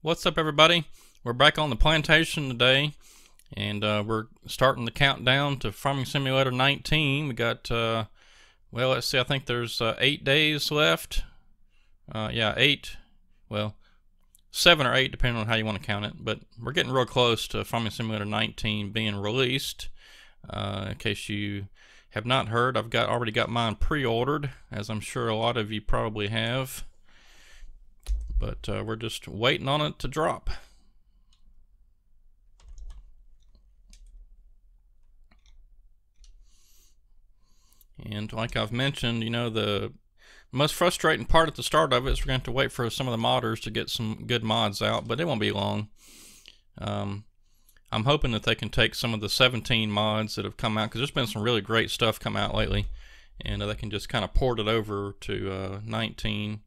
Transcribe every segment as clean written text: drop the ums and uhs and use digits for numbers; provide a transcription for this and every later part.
What's up, everybody? We're back on the plantation today, and we're starting the countdown to Farming Simulator 19. We got, well, let's see, I think there's 8 days left. Yeah, 8. Well, 7 or 8, depending on how you want to count it. But we're getting real close to Farming Simulator 19 being released. In case you have not heard, I've already got mine pre-ordered, as I'm sure a lot of you probably have. But we're just waiting on it to drop. And like I've mentioned, you know, the most frustrating part at the start of it is we're going to have to wait for some of the modders to get some good mods out, but it won't be long. I'm hoping that they can take some of the 17 mods that have come out, because there's been some really great stuff come out lately, and they can just kind of port it over to 19.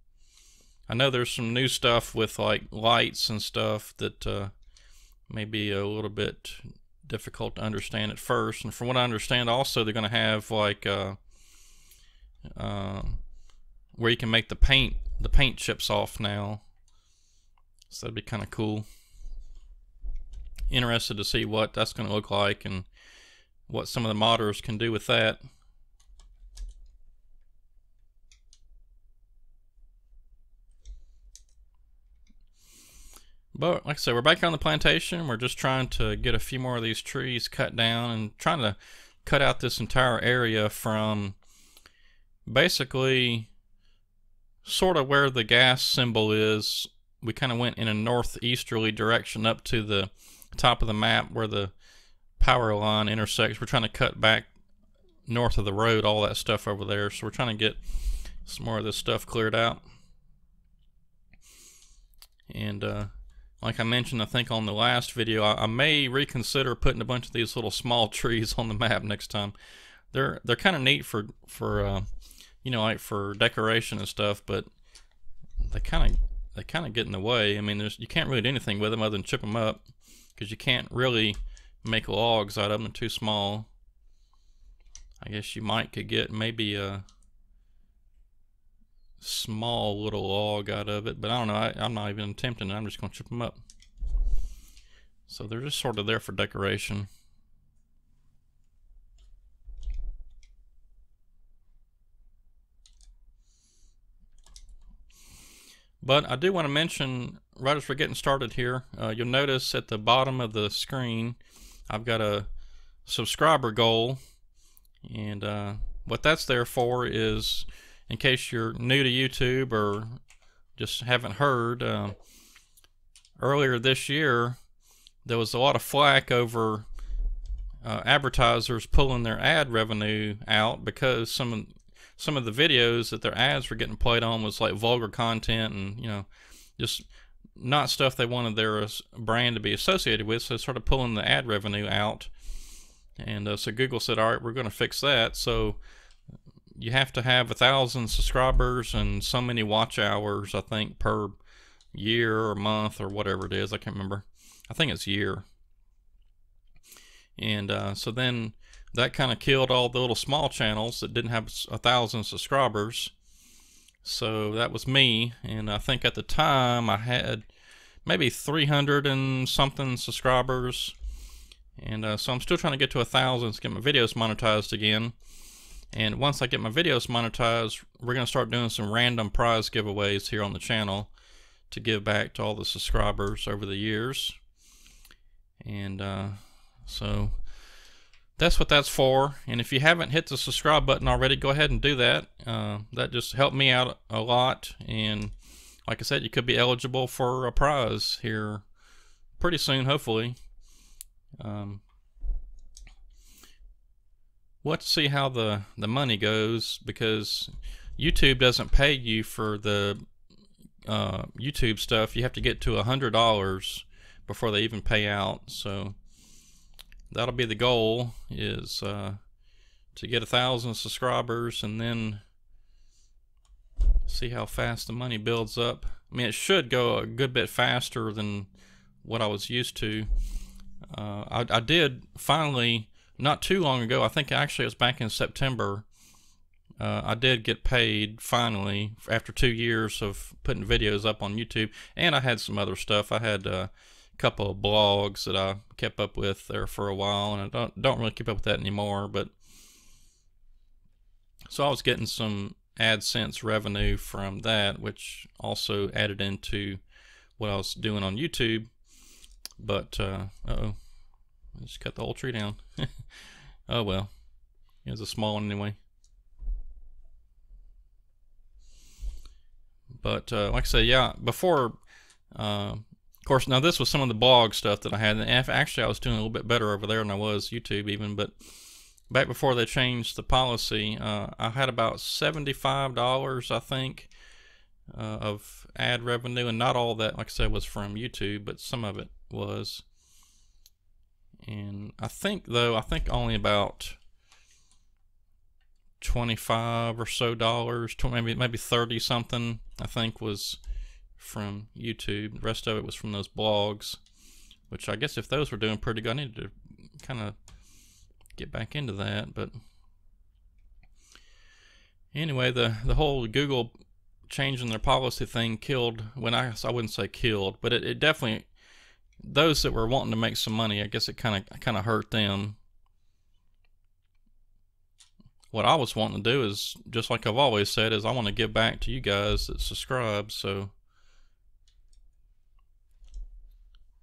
I know there's some new stuff with like lights and stuff that may be a little bit difficult to understand at first. And from what I understand, also they're going to have like where you can make the paint chips off now. So that'd be kind of cool. Interested to see what that's going to look like and what some of the modders can do with that. But like I said, we're back on the plantation. We're just trying to get a few more of these trees cut down and trying to cut out this entire area from basically sort of where the gas symbol is. We kind of went in a northeasterly direction up to the top of the map where the power line intersects. We're trying to cut back north of the road, all that stuff over there. So we're trying to get some more of this stuff cleared out. And like I mentioned, I think on the last video, I may reconsider putting a bunch of these little small trees on the map next time. They're kind of neat for you know, like for decoration and stuff, but they kind of get in the way. I mean, you can't really do anything with them other than chip them up, because you can't really make logs out of them. They're too small. I guess you could get maybe a small little log out of it, but I don't know. I'm not even attempting it. I'm just going to chip them up. So they're just sort of there for decoration. But I do want to mention, right as we're getting started here, you'll notice at the bottom of the screen I've got a subscriber goal, and what that's there for is, in case you're new to YouTube or just haven't heard, earlier this year there was a lot of flack over advertisers pulling their ad revenue out because some of the videos that their ads were getting played on was like vulgar content and, you know, just not stuff they wanted their brand to be associated with, so they started pulling the ad revenue out. And so Google said, all right, we're going to fix that. So you have to have 1,000 subscribers and so many watch hours, I think, per year or month or whatever it is. I can't remember. I think it's year. And so then that kind of killed all the little small channels that didn't have 1,000 subscribers. So that was me, and I think at the time I had maybe 300 and something subscribers. And so I'm still trying to get to 1,000 to get my videos monetized again. And once I get my videos monetized, we're going to start doing some random prize giveaways here on the channel to give back to all the subscribers over the years. And so that's what that's for. And if you haven't hit the subscribe button already, go ahead and do that. That just helped me out a lot. And like I said, you could be eligible for a prize here pretty soon, hopefully. We'll have to see how the money goes, because YouTube doesn't pay you for the YouTube stuff. You have to get to $100 before they even pay out. So that'll be the goal, is to get 1,000 subscribers and then see how fast the money builds up. I mean, it should go a good bit faster than what I was used to. I did finally, not too long ago, I think actually it was back in September, I did get paid finally after 2 years of putting videos up on YouTube, and I had some other stuff. I had a couple of blogs that I kept up with there for a while, and I don't really keep up with that anymore. But so I was getting some AdSense revenue from that, which also added into what I was doing on YouTube. But uh-oh, I just cut the whole tree down. Oh well, it was a small one anyway. But like I say, yeah, before, of course, now this was some of the blog stuff that I had. And actually, I was doing a little bit better over there than I was YouTube even. But back before they changed the policy, I had about $75, I think, of ad revenue. And not all that, like I said, was from YouTube, but some of it was. And I think only about 25 or so dollars, maybe 30 something, I think, was from YouTube. The rest of it was from those blogs, which I guess if those were doing pretty good, I needed to kind of get back into that. But anyway, the whole Google changing their policy thing killed, I wouldn't say killed, but it definitely, those that were wanting to make some money, I guess it kind of hurt them. What I was wanting to do is, just like I've always said, is I want to give back to you guys that subscribe. So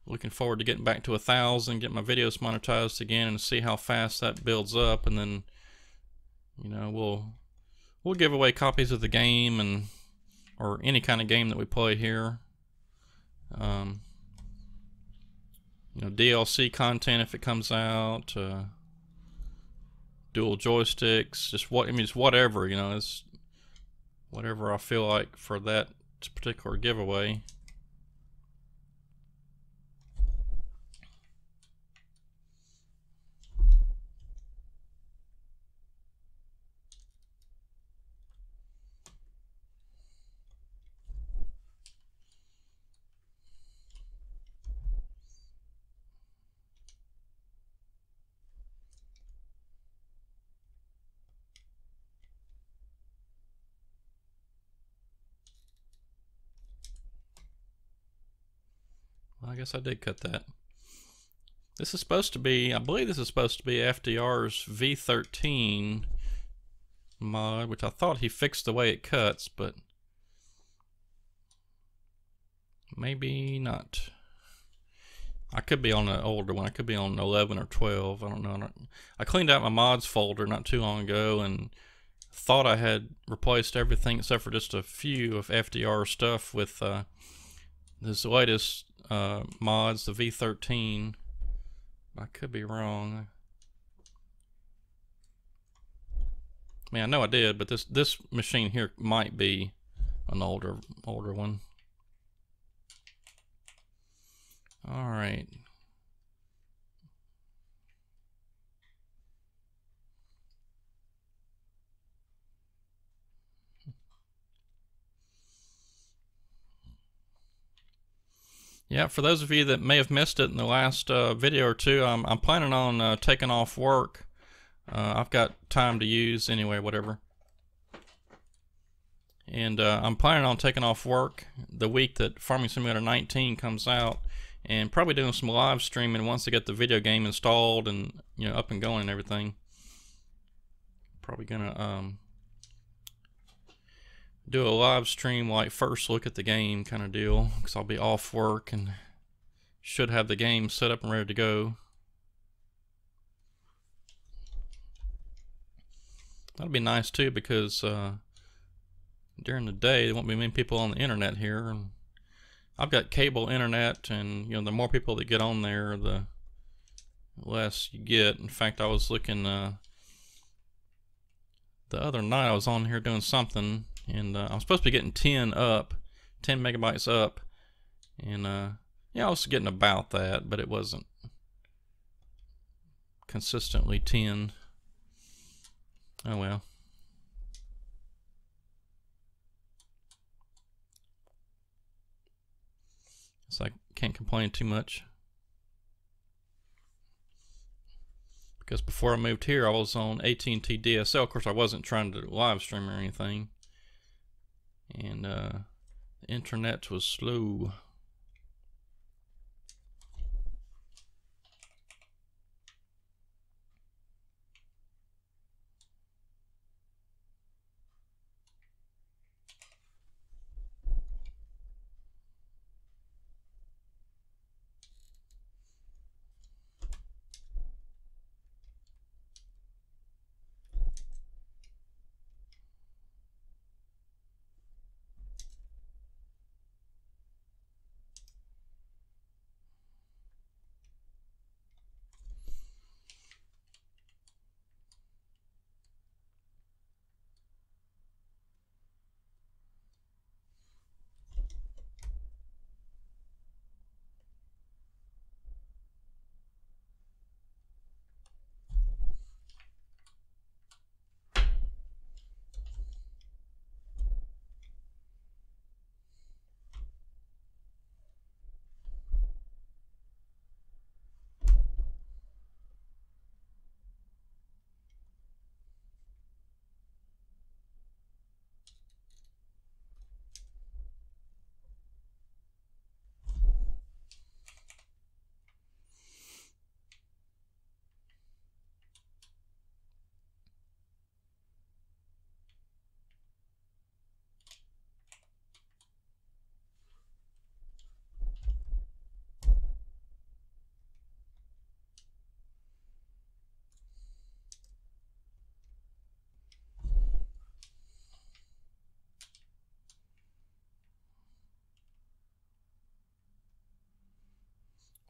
looking forward to getting back to 1,000, get my videos monetized again, and see how fast that builds up. And then, you know, we'll give away copies of the game or any kind of game that we play here. You know, DLC content if it comes out. Dual joysticks, just whatever, you know, it's whatever I feel like for that particular giveaway. I guess I did cut that. This is supposed to be, I believe this is supposed to be FDR's V13 mod, which I thought he fixed the way it cuts, but maybe not. I could be on an older one. I could be on 11 or 12. I don't know. I cleaned out my mods folder not too long ago and thought I had replaced everything except for just a few of FDR stuff with this latest mods, the V13. I could be wrong. I mean, I know I did, but this machine here might be an older one. All right. Yeah, for those of you that may have missed it in the last video or two, I'm planning on taking off work. I've got time to use anyway, whatever. And I'm planning on taking off work the week that Farming Simulator 19 comes out, and probably doing some live streaming once I get the video game installed and, you know, up and going and everything. Probably gonna do a live stream, like first look at the game kind of deal, because I'll be off work and should have the game set up and ready to go. That'll be nice too, because during the day there won't be many people on the internet here, and I've got cable internet, and, you know, the more people that get on there, the less you get. In fact, I was looking the other night, I was on here doing something, and I was supposed to be getting 10 megabytes up, and yeah, I was getting about that, but it wasn't consistently 10. Oh well. So I can't complain too much. because before I moved here I was on AT&T DSL. Of course I wasn't trying to live stream or anything, and the internet was slow.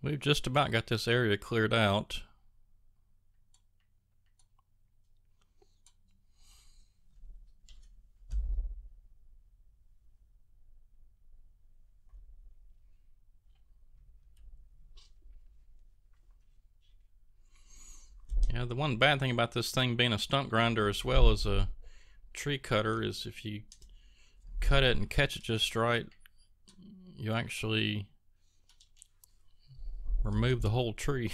We've just about got this area cleared out. Yeah, the one bad thing about this thing being a stump grinder as well as a tree cutter is if you cut it and catch it just right, you actually remove the whole tree.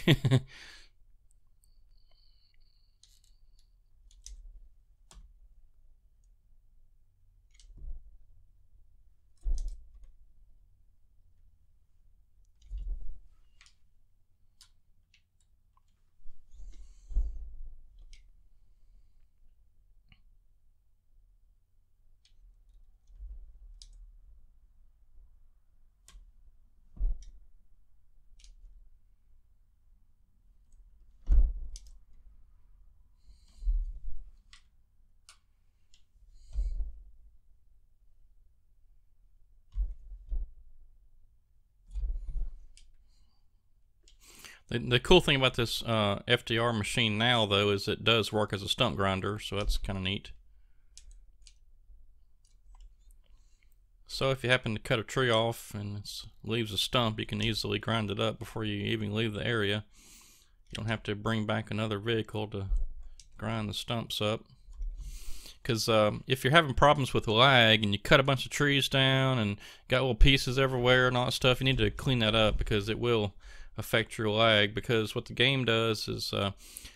The cool thing about this FDR machine now, though, is it does work as a stump grinder, so that's kind of neat. So if you happen to cut a tree off and it leaves a stump, you can easily grind it up before you even leave the area. You don't have to bring back another vehicle to grind the stumps up. Because if you're having problems with lag and you cut a bunch of trees down and got little pieces everywhere and all that stuff, you need to clean that up, because it will affect your lag. Because what the game does is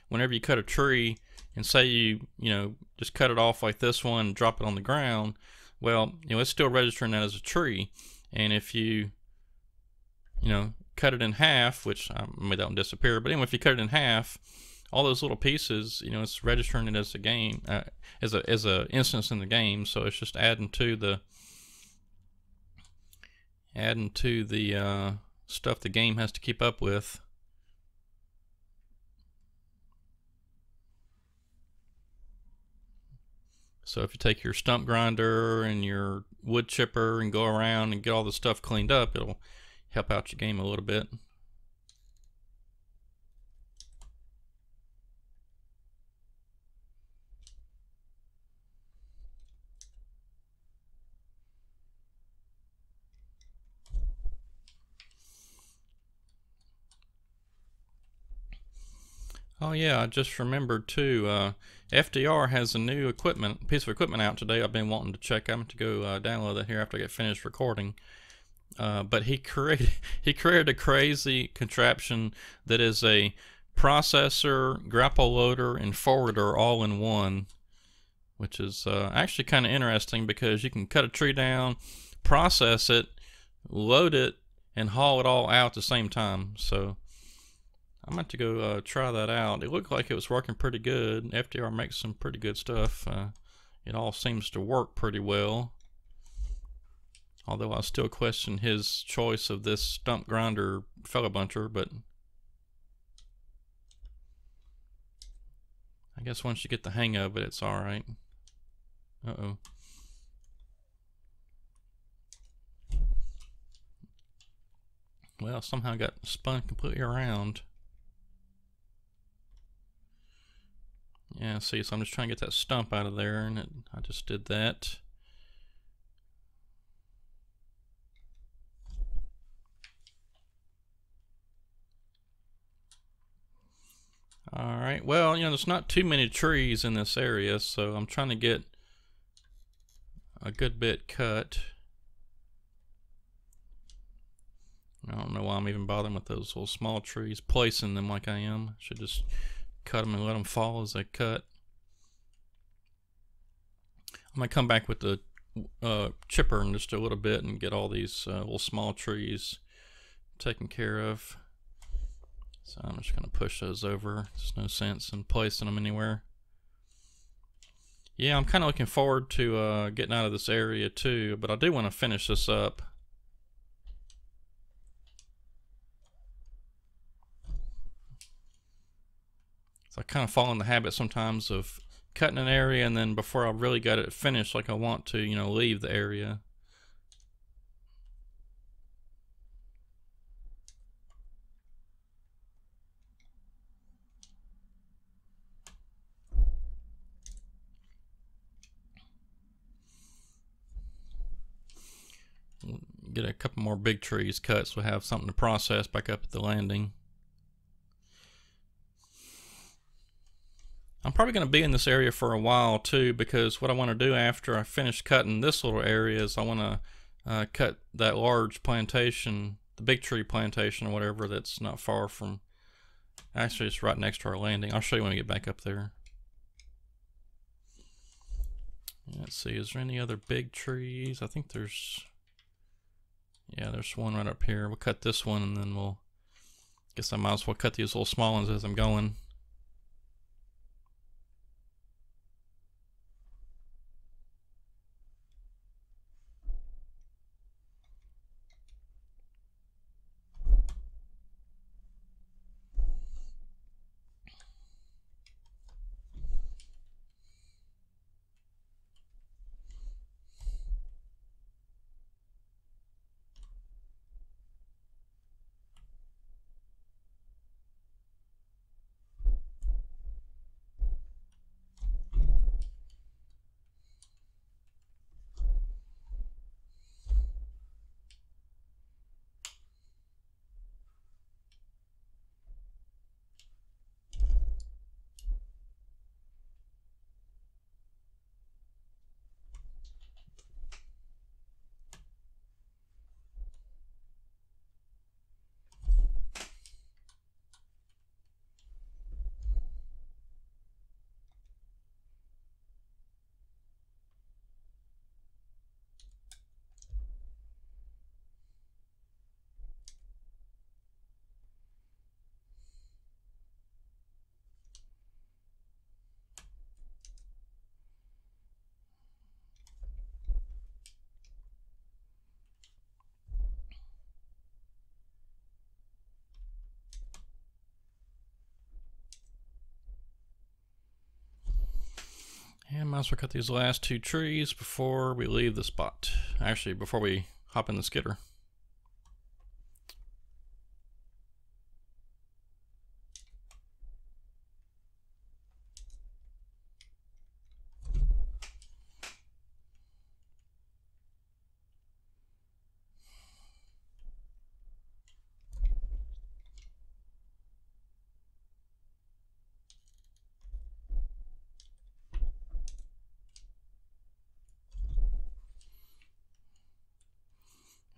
whenever you cut a tree and say you just cut it off like this one and drop it on the ground, well, it's still registering that as a tree. And if you cut it in half, which I made that one disappear, but anyway, if you cut it in half, all those little pieces, it's registering it as a game, as a instance in the game. So it's just adding to the stuff the game has to keep up with. So if you take your stump grinder and your wood chipper and go around and get all the stuff cleaned up, it'll help out your game a little bit. Oh yeah, I just remembered too. FDR has a new piece of equipment out today. I've been wanting to check. I'm going to go download that here after I get finished recording. But he created a crazy contraption that is a processor, grapple loader, and forwarder all in one, which is actually kind of interesting because you can cut a tree down, process it, load it, and haul it all out at the same time. So I'm going to go try that out. It looked like it was working pretty good. FDR makes some pretty good stuff. It all seems to work pretty well. Although I still question his choice of this stump grinder fellow buncher, but I guess once you get the hang of it, it's alright. Uh-oh. Well, somehow I got spun completely around. Yeah, see, so I'm just trying to get that stump out of there, and I just did that. Alright, well, there's not too many trees in this area, so I'm trying to get a good bit cut. I don't know why I'm even bothering with those little small trees, placing them like I am. Should just cut them and let them fall as they cut. I'm going to come back with the chipper in just a little bit and get all these little small trees taken care of. So I'm just going to push those over. There's no sense in placing them anywhere. Yeah, I'm kind of looking forward to getting out of this area too, but I do want to finish this up. So I kind of fall in the habit sometimes of cutting an area and then before I really got it finished like I want to, leave the area. Get a couple more big trees cut so we have something to process back up at the landing. I'm probably going to be in this area for a while too, because what I want to do after I finish cutting this little area is I want to cut that large plantation, the big tree plantation or whatever, that's not far from, actually it's right next to our landing. I'll show you when we get back up there. Let's see, is there any other big trees? I think there's, yeah, there's one right up here. We'll cut this one and then we'll, guess I might as well cut these little small ones as I'm going. And might as well cut these last two trees before we leave the spot. Actually, before we hop in the skidder.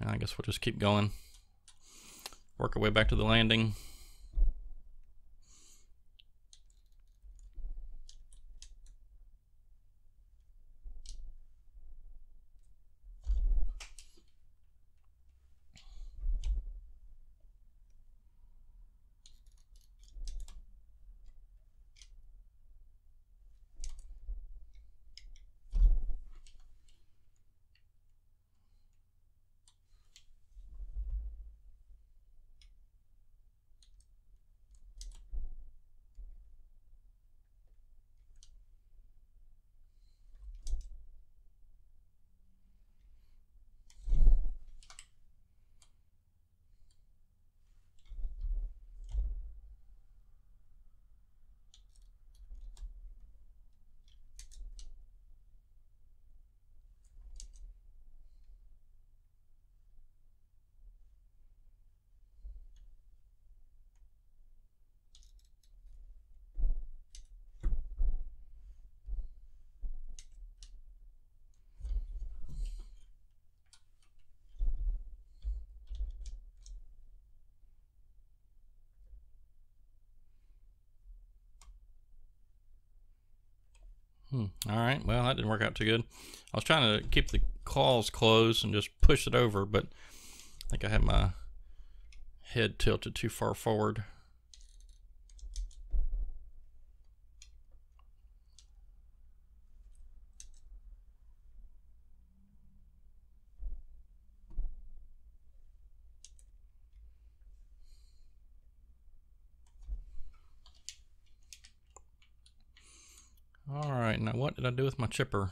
I guess we'll just keep going. Work our way back to the landing. Alright, well, that didn't work out too good. I was trying to keep the claws closed and just push it over, but I think I had my head tilted too far forward. Alright, now what did I do with my chipper?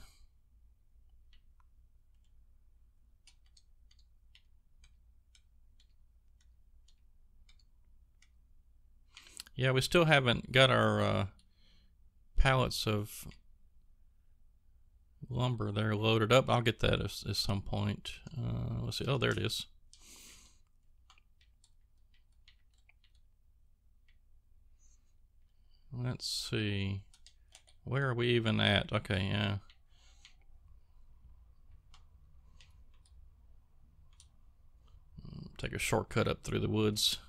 Yeah, we still haven't got our pallets of lumber there loaded up. I'll get that at some point. Let's see. Oh, there it is. Let's see. Where are we even at? Okay, yeah. Take a shortcut up through the woods.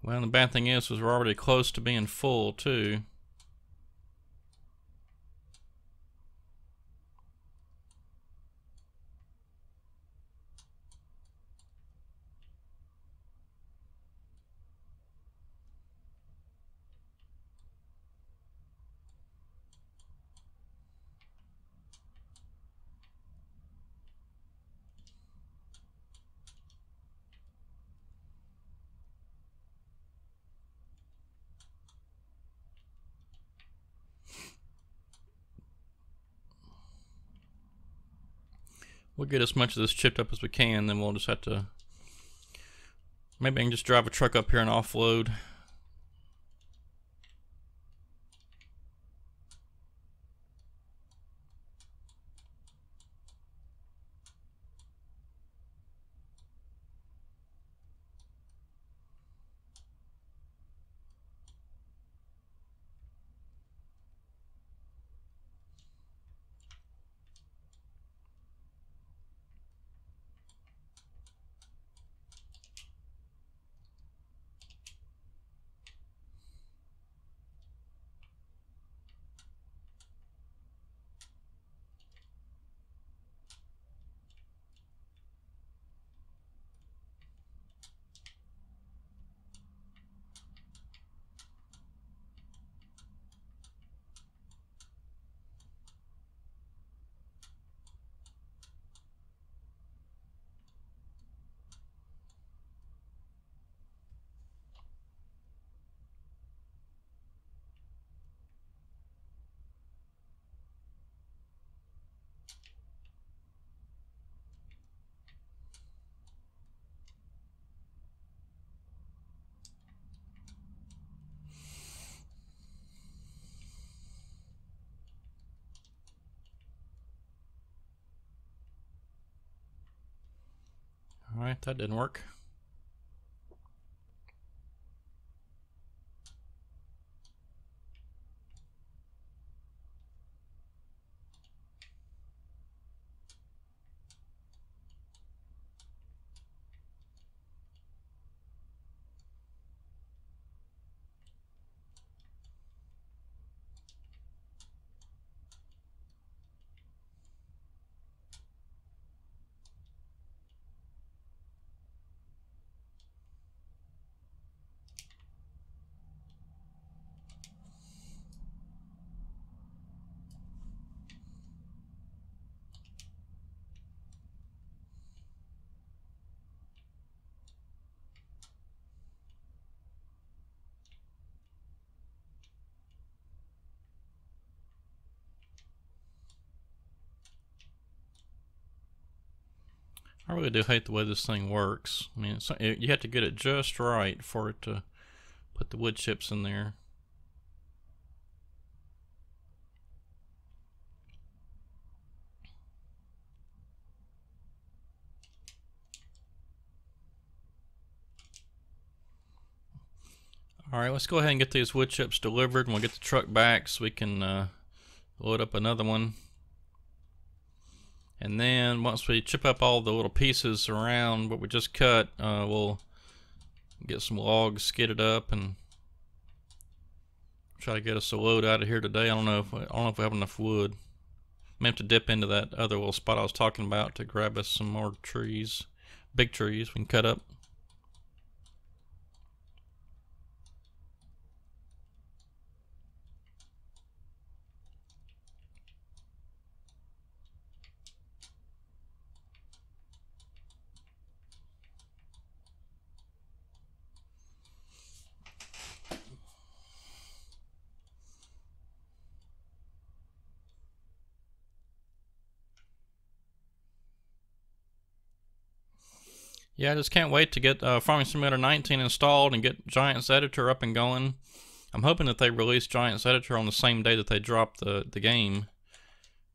Well, the bad thing is we're already close to being full too. We'll get as much of this chipped up as we can, then we'll just have to, maybe I can just drive a truck up here and offload. Alright, that didn't work. I really do hate the way this thing works. I mean, you have to get it just right for it to put the wood chips in there. Alright, let's go ahead and get these wood chips delivered, and we'll get the truck back so we can load up another one. And then once we chip up all the little pieces around what we just cut, we'll get some logs skidded up and try to get us a load out of here today. I don't know if we have enough wood. May have to dip into that other little spot I was talking about to grab us some more trees, big trees we can cut up. Yeah, I just can't wait to get Farming Simulator 19 installed and get Giants Editor up and going. I'm hoping that they release Giants Editor on the same day that they drop the game,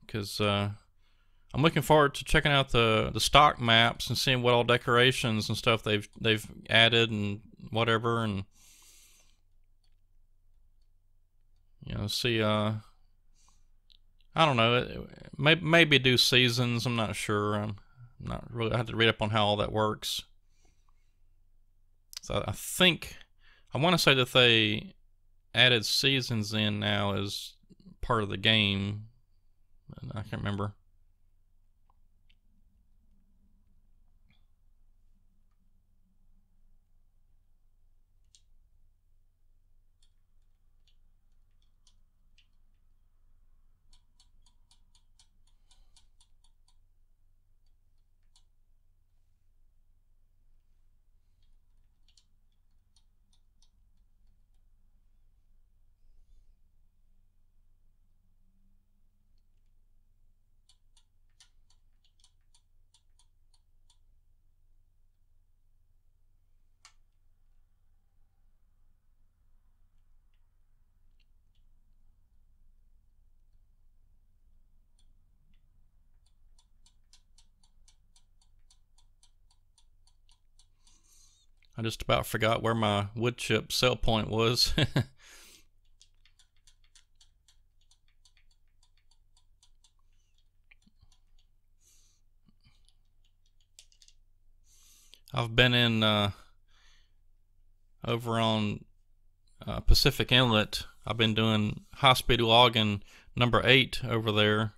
because I'm looking forward to checking out the stock maps and seeing what all decorations and stuff they've added and whatever, and you know, see I don't know, maybe do seasons. I'm not sure. I'm not really. I have to read up on how all that works. So I think I want to say that they added seasons in now as part of the game. I can't remember. I just about forgot where my wood chip sell point was. I've been in over on Pacific Inlet. I've been doing high-speed logging number 8 over there,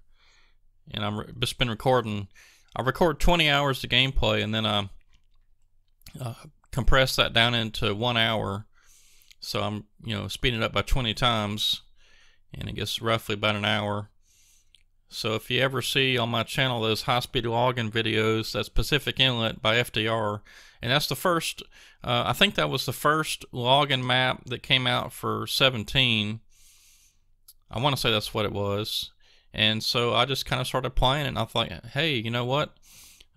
and I've just been recording. I record 20 hours of gameplay, and then I compress that down into 1 hour. So I'm, you know, speeding it up by 20 times, and it gets roughly about an hour. So if you ever see on my channel those high-speed logging videos, that's Pacific Inlet by FDR, and that's the first. I think that was the first logging map that came out for 17. I want to say that's what it was. And so I just kind of started playing it, and I thought, hey, you know what?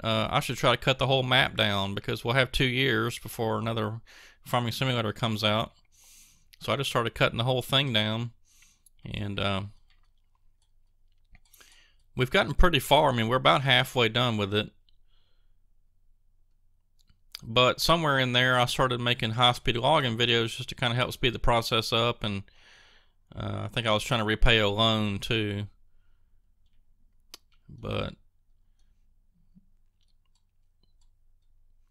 I should try to cut the whole map down, because we'll have 2 years before another Farming Simulator comes out. So I just started cutting the whole thing down, and we've gotten pretty far. I mean, we're about halfway done with it. But somewhere in there, I started making high-speed logging videos just to kind of help speed the process up, and I think I was trying to repay a loan too. But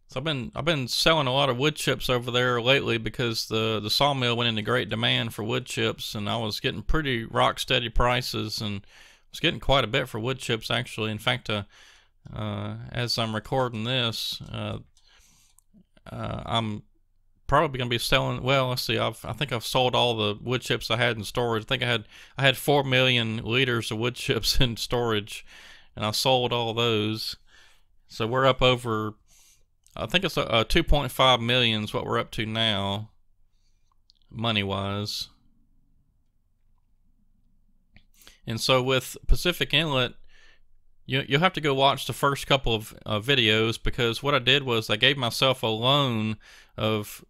so I've been selling a lot of wood chips over there lately, because the sawmill went into great demand for wood chips, and I was getting pretty rock steady prices, and I was getting quite a bit for wood chips actually. In fact, as I'm recording this, I'm probably gonna be selling. Well, let's see. I think I've sold all the wood chips I had in storage. I think I had 4 million liters of wood chips in storage, and I sold all those. So we're up over. I think it's 2.5 million is what we're up to now, money-wise. And so with Pacific Inlet, you'll have to go watch the first couple of videos, because what I did was I gave myself a loan of,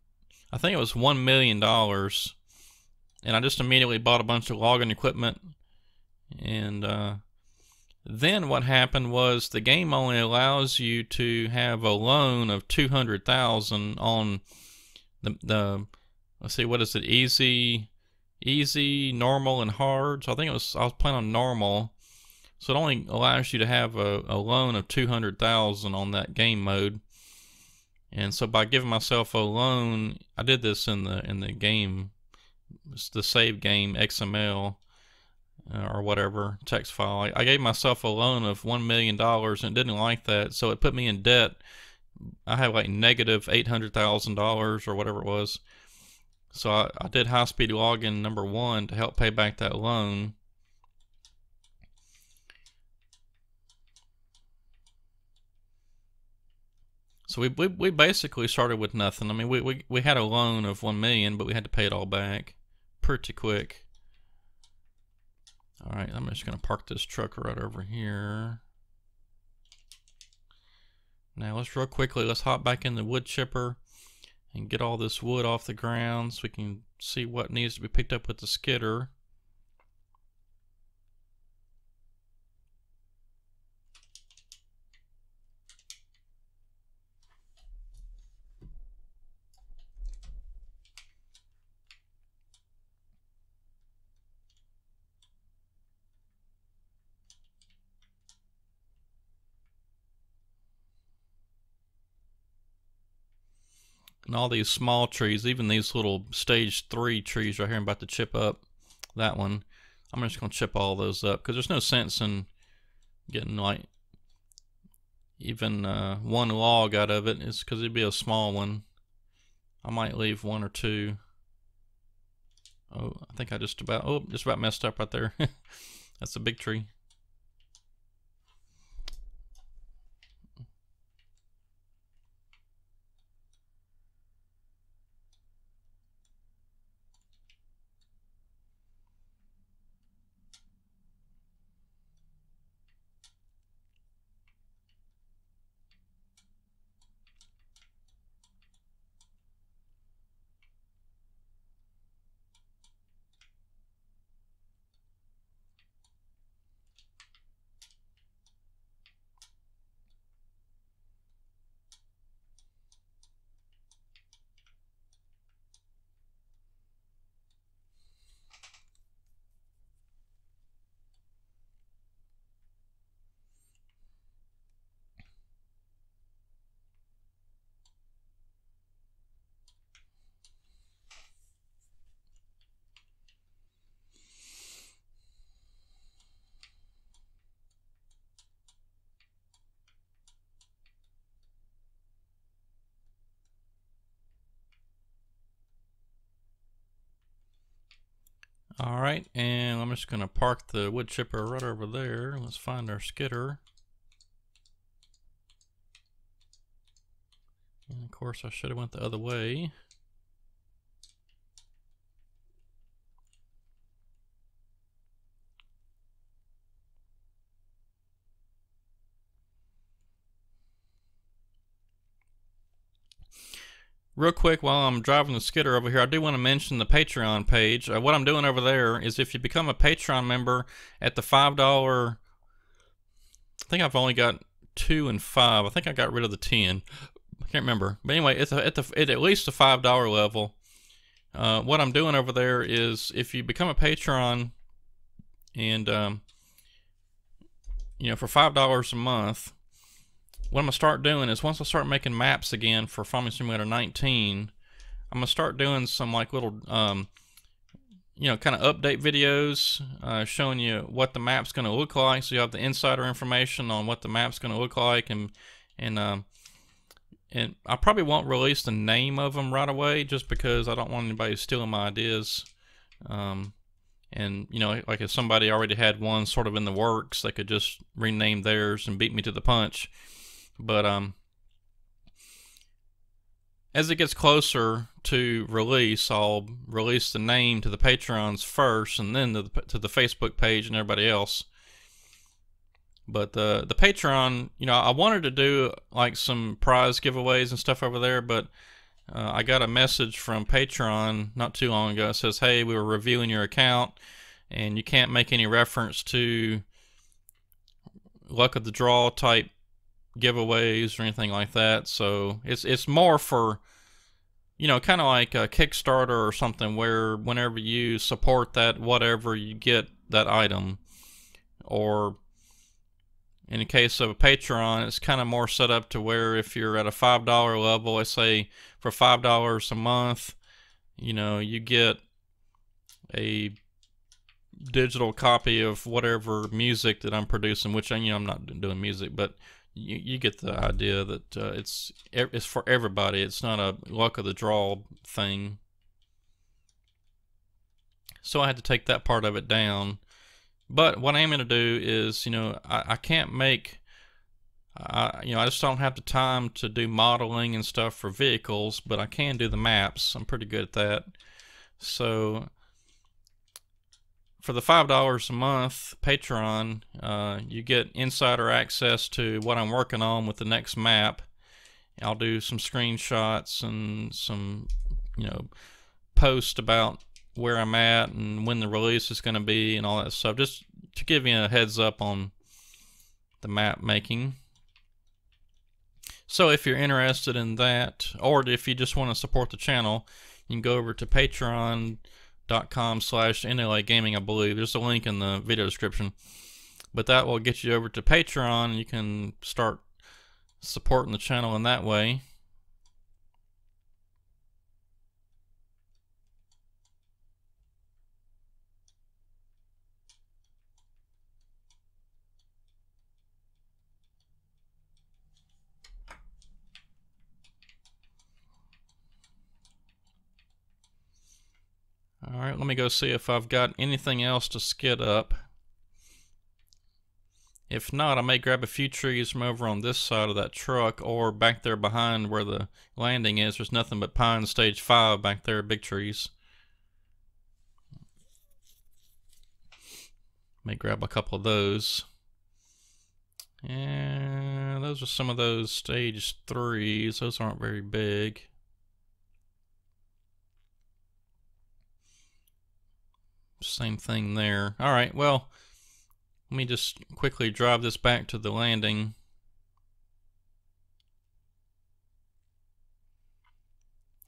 I think it was $1 million, and I just immediately bought a bunch of logging equipment. And then what happened was the game only allows you to have a loan of $200,000 on the let's see, what is it, easy, normal, and hard. So I think I was playing on normal. So it only allows you to have a loan of 200,000 on that game mode. And so by giving myself a loan, I did this in the game, it's the save game XML or whatever text file. I gave myself a loan of $1 million and it didn't like that, so it put me in debt. I had like negative $800,000 or whatever it was. So I did high speed login number 1 to help pay back that loan. So we basically started with nothing. I mean, we had a loan of 1 million, but we had to pay it all back pretty quick. All right, I'm just gonna park this truck right over here. Now let's real quickly, let's hop back in the wood chipper and get all this wood off the ground so we can see what needs to be picked up with the skidder. And all these small trees, even these little stage 3 trees right here, I'm about to chip up that one. I'm just going to chip all those up because there's no sense in getting like even one log out of it. It's because it'd be a small one. I might leave 1 or 2. Oh, I think I just about messed up right there. That's a big tree. All right, and I'm just gonna park the wood chipper right over there. Let's find our skidder. And of course I should have went the other way. Real quick, while I'm driving the skidder over here, I do want to mention the Patreon page. What I'm doing over there is if you become a Patreon member at the $5, I think I've only got 2 and 5. I think I got rid of the 10. I can't remember. But anyway, it's at least the $5 level. What I'm doing over there is if you become a Patreon and, you know, for $5 a month, what I'm going to start doing is once I start making maps again for Farming Simulator 19, I'm going to start doing some like little, you know, kind of update videos showing you what the map's going to look like. So you have the insider information on what the map's going to look like. And I probably won't release the name of them right away just because I don't want anybody stealing my ideas. And, you know, like if somebody already had one sort of in the works, they could just rename theirs and beat me to the punch. But as it gets closer to release, I'll release the name to the Patrons first and then to the Facebook page and everybody else. But the Patreon, you know, I wanted to do like some prize giveaways and stuff over there, but I got a message from Patreon not too long ago. It says, hey, we were reviewing your account and you can't make any reference to luck of the draw type giveaways or anything like that. So it's more for, you know, kind of like a Kickstarter or something where whenever you support that, whatever, you get that item. Or In the case of a Patreon, it's kind of more set up to where if you're at a $5 level, let's say for $5 a month, you get a digital copy of whatever music that I'm producing, which I'm not doing music, but you get the idea that it's for everybody. It's not a luck of the draw thing. So I had to take that part of it down. But what I'm going to do is, I can't make, I just don't have the time to do modeling and stuff for vehicles, but I can do the maps. I'm pretty good at that. So for the $5 a month Patreon, you get insider access to what I'm working on with the next map. I'll do some screenshots and some, post about where I'm at and when the release is going to be and all that stuff, just to give you a heads up on the map making. So if you're interested in that, or if you just want to support the channel, you can go over to patreon.com/NLA Gaming, I believe. There's a link in the video description. But that will get you over to Patreon, and you can start supporting the channel in that way. Alright, let me go see if I've got anything else to skid up. If not, I may grab a few trees from over on this side of that truck, or back there behind where the landing is. There's nothing but pine stage 5 back there, big trees. May grab a couple of those. And those are some of those stage 3s. Those aren't very big. Same thing there. Alright, well, let me just quickly drive this back to the landing.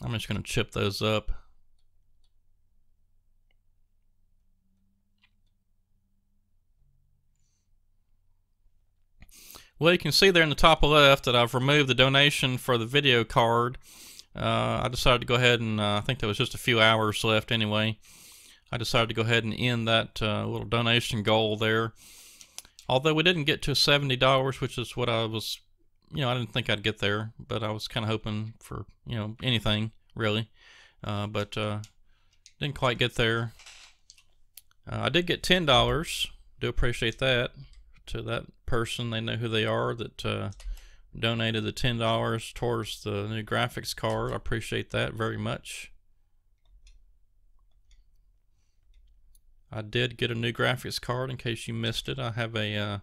I'm just going to chip those up. Well, you can see there in the top left that I've removed the donation for the video card. I decided to go ahead and, I think there was just a few hours left anyway. I decided to go ahead and end that little donation goal there. Although we didn't get to $70, which is what I was, I didn't think I'd get there, but I was kind of hoping for, anything, really. But didn't quite get there. I did get $10. Do appreciate that to that person. They know who they are that donated the $10 towards the new graphics card. I appreciate that very much. I did get a new graphics card in case you missed it. I have a,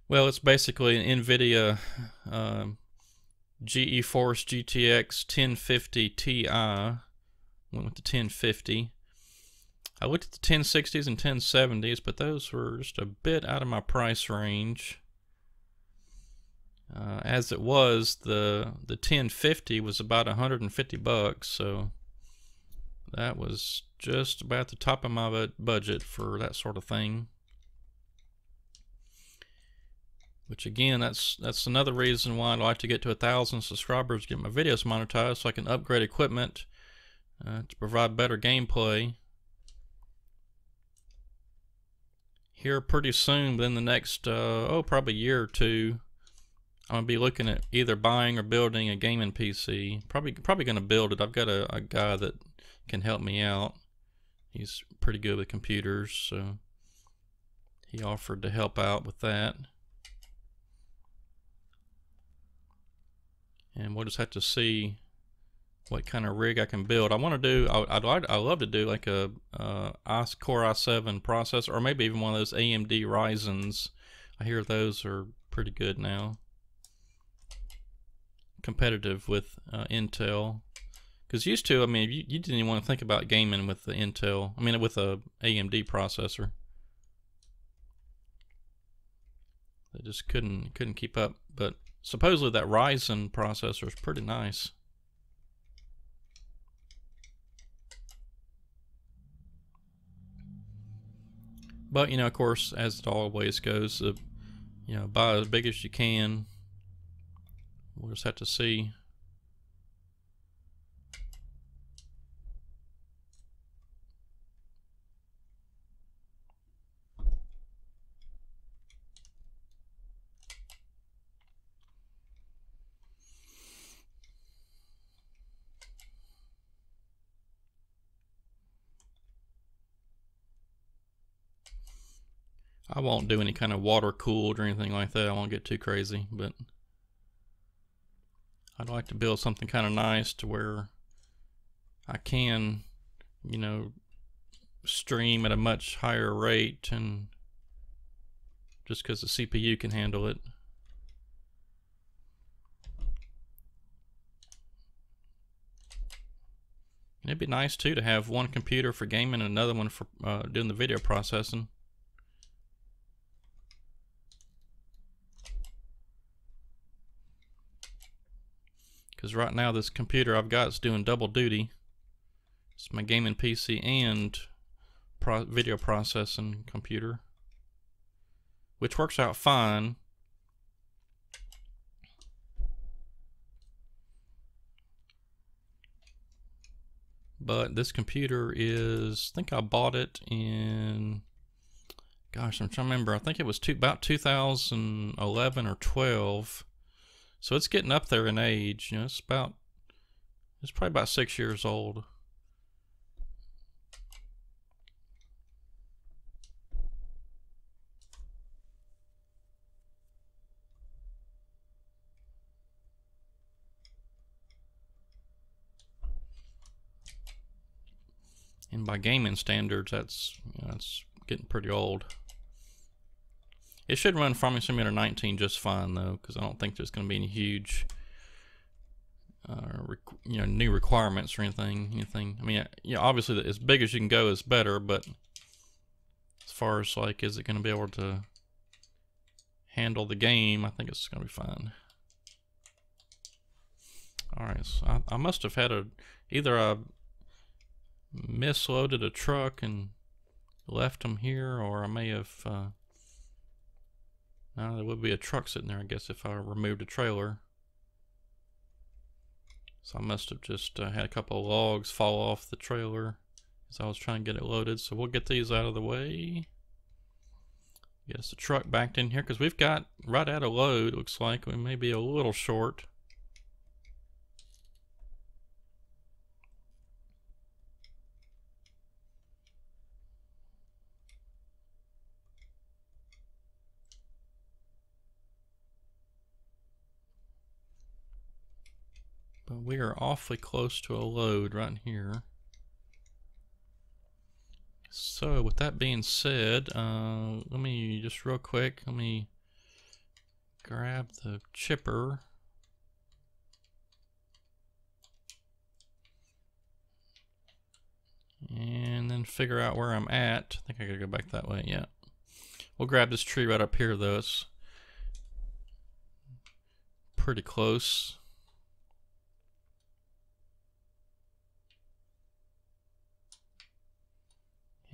well, it's basically an NVIDIA GeForce GTX 1050 Ti. Went with the 1050. I looked at the 1060s and 1070s, but those were just a bit out of my price range. As it was, the 1050 was about $150, so that was just about the top of my budget for that sort of thing. Which again, that's another reason why I'd like to get to 1,000 subscribers, get my videos monetized, so I can upgrade equipment to provide better gameplay. Here pretty soon, within the next probably year or two, I'm gonna be looking at either buying or building a gaming PC. Probably gonna build it. I've got a guy that can help me out. He's pretty good with computers, so he offered to help out with that. And we'll just have to see what kind of rig I can build. I want to do, I love to do like a Core i7 processor, or maybe even one of those AMD Ryzens. I hear those are pretty good now, competitive with Intel. Because used to, I mean, you didn't even want to think about gaming with the Intel, I mean with a AMD processor. They just couldn't keep up. But supposedly that Ryzen processor is pretty nice. But of course, as it always goes, the you know, buy as big as you can. We'll just have to see. I won't do any kind of water cooled or anything like that. I won't get too crazy, but I'd like to build something kind of nice to where I can, you know, stream at a much higher rate, and just because the CPU can handle it. It'd be nice too to have one computer for gaming and another one for doing the video processing. Because right now this computer I've got is doing double duty. It's my gaming PC and video processing computer, which works out fine. But this computer is, I think I bought it in, gosh, I'm trying to remember. I think it was about 2011 or 12. So it's getting up there in age. You know, it's probably about 6 years old. And by gaming standards, that's, you know, it's getting pretty old. It should run Farming Simulator 19 just fine though, because I don't think there's going to be any huge, you know, new requirements or anything. I mean, yeah, obviously as big as you can go is better, but as far as like, is it going to be able to handle the game? I think it's going to be fine. All right, so I must have had either I misloaded a truck and left them here, or I may have. Now there would be a truck sitting there, I guess, if I removed a trailer. So I must have just had a couple of logs fall off the trailer as I was trying to get it loaded. So we'll get these out of the way. Get us the truck backed in here because we've got right at a load. Looks like we may be a little short. But we are awfully close to a load right here. So with that being said, let me just real quick, let me grab the chipper. And then figure out where I'm at. I think I gotta go back that way, yeah. We'll grab this tree right up here though. It's pretty close.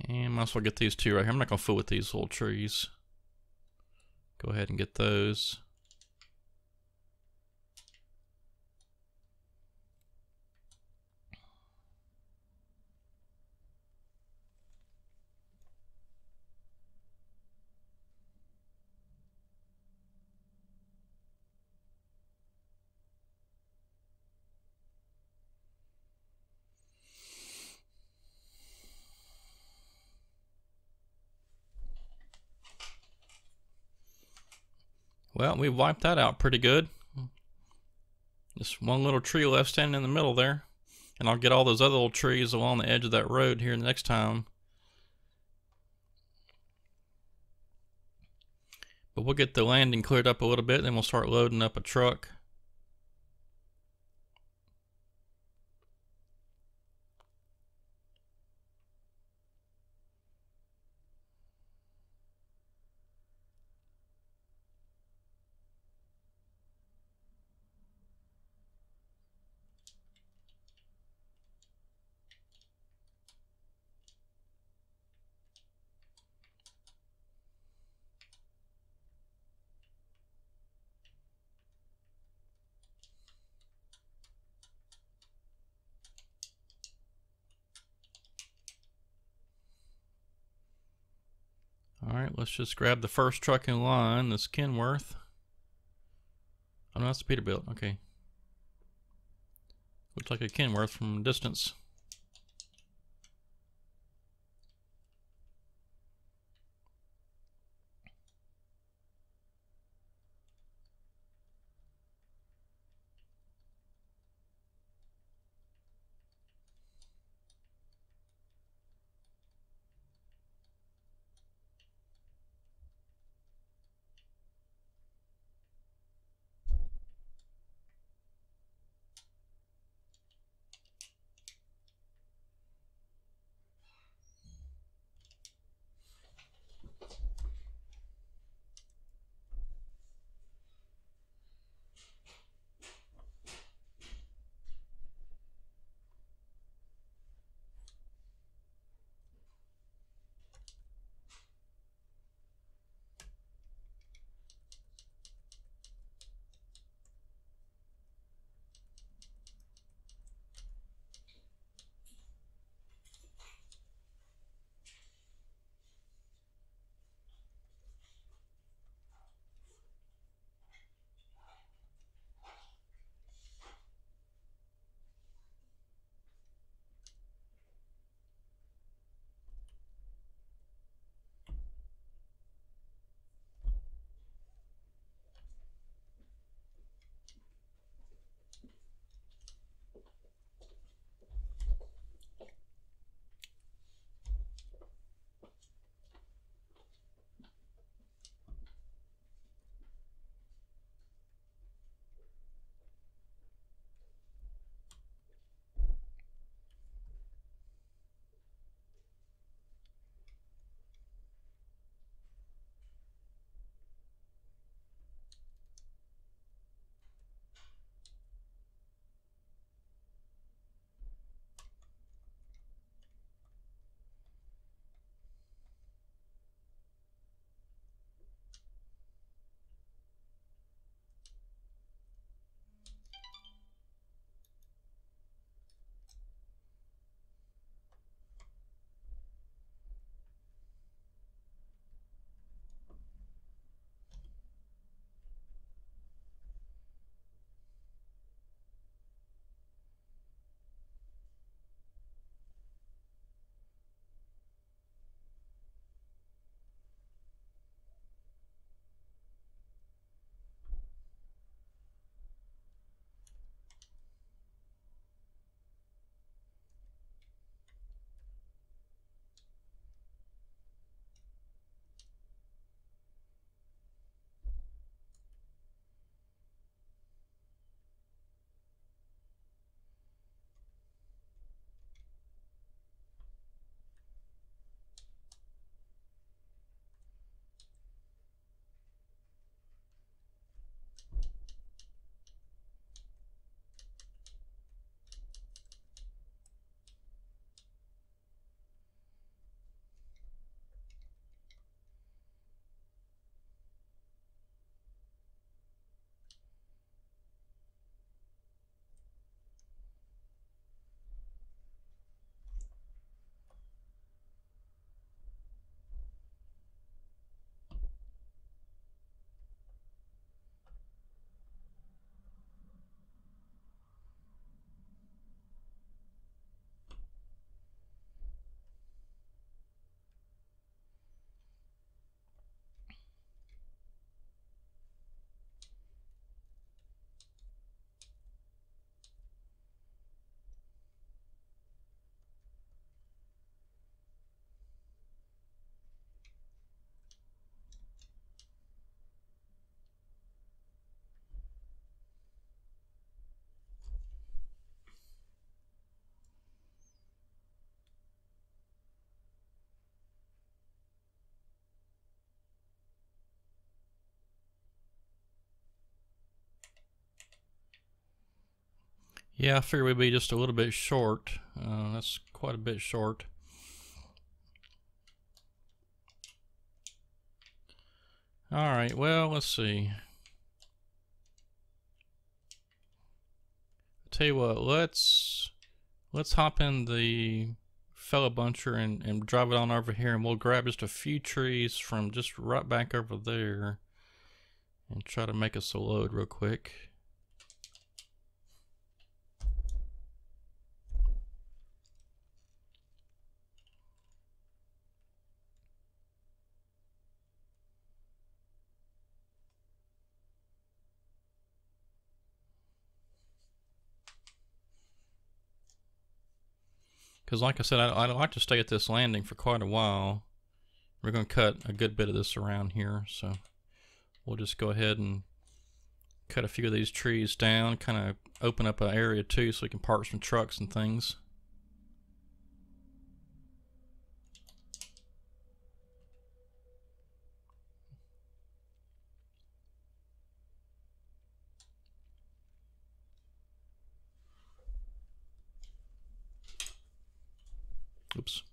And might as well get these two right here. I'm not gonna fool with these little trees. Go ahead and get those. Well, we wiped that out pretty good. Just one little tree left standing in the middle there. And I'll get all those other little trees along the edge of that road here next time. But we'll get the landing cleared up a little bit, then we'll start loading up a truck. Alright, let's just grab the first truck in line, this Kenworth. Oh no, that's the Peterbilt, okay. Looks like a Kenworth from a distance. Yeah, I figure we'd be just a little bit short. That's quite a bit short. Alright, well, let's see. Tell you what, let's hop in the fellow buncher and drive it on over here, and we'll grab just a few trees from just right back over there and try to make us a load real quick. Because like I said, I'd like to stay at this landing for quite a while. We're going to cut a good bit of this around here, so we'll just go ahead and cut a few of these trees down, kind of open up an area too so we can park some trucks and things. Oops.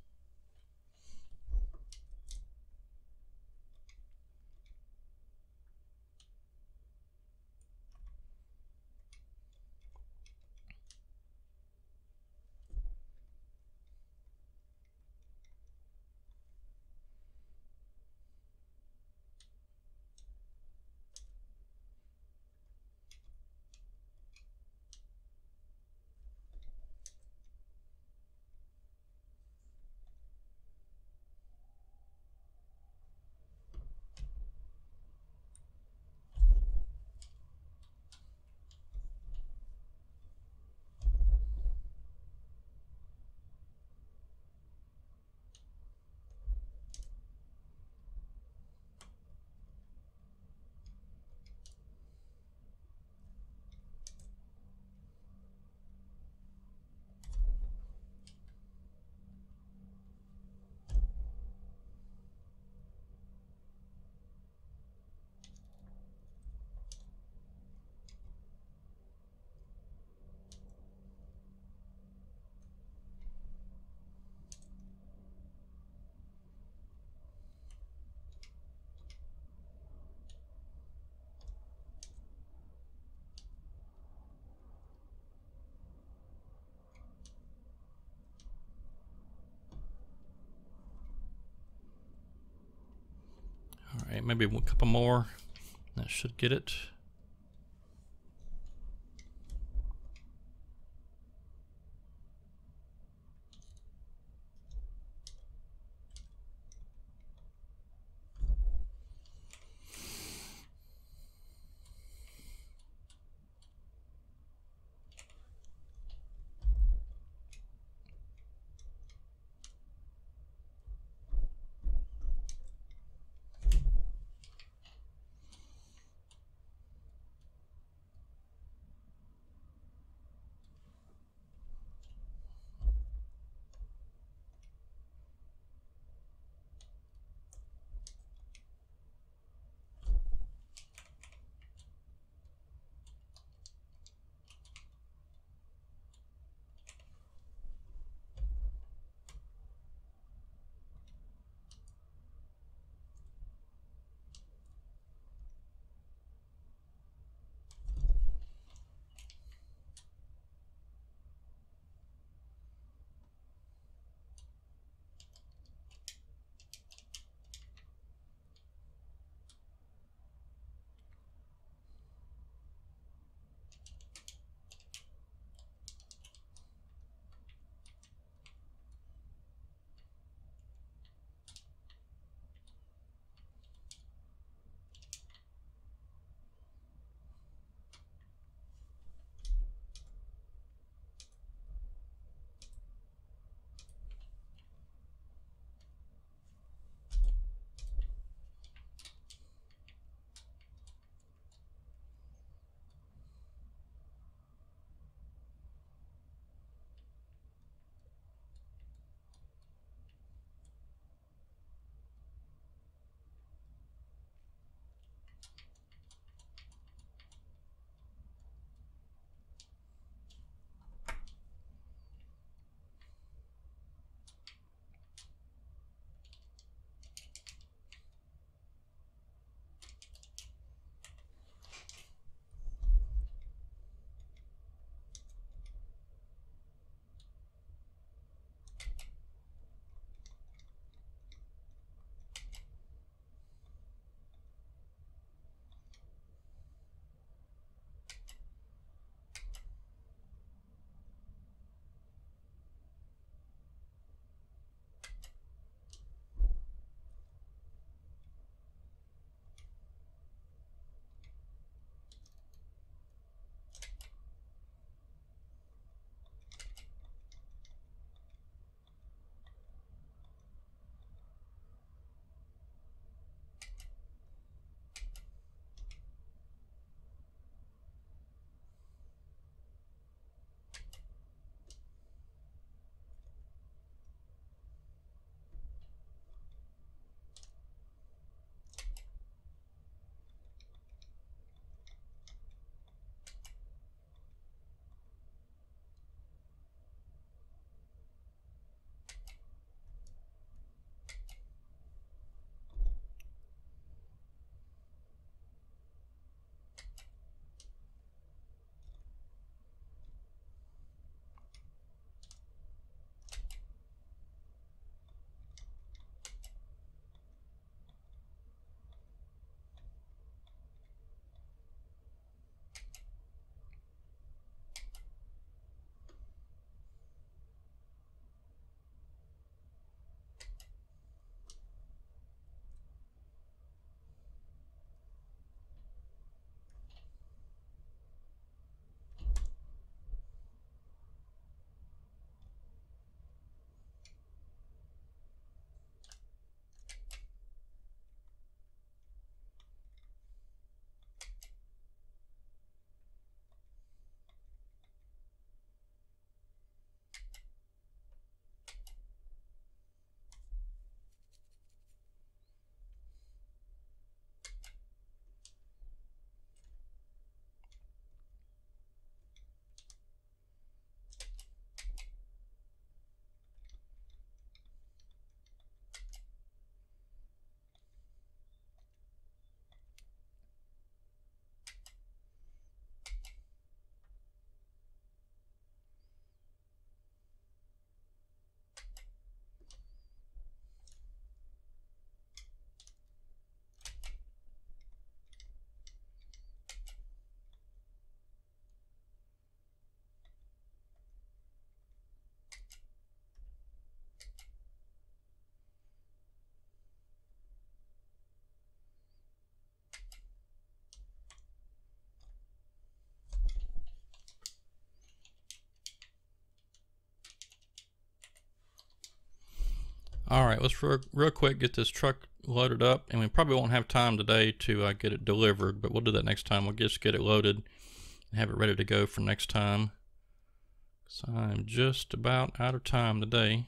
All right, maybe a couple more. That should get it. Alright, let's real quick get this truck loaded up, and we probably won't have time today to get it delivered, but we'll do that next time. We'll just get it loaded and have it ready to go for next time. So I'm just about out of time today.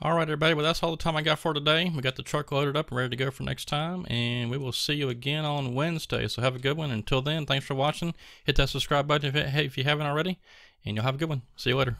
Alright everybody, well that's all the time I got for today. We got the truck loaded up and ready to go for next time, and we will see you again on Wednesday. So have a good one. Until then, thanks for watching. Hit that subscribe button if you haven't already, and you'll have a good one. See you later.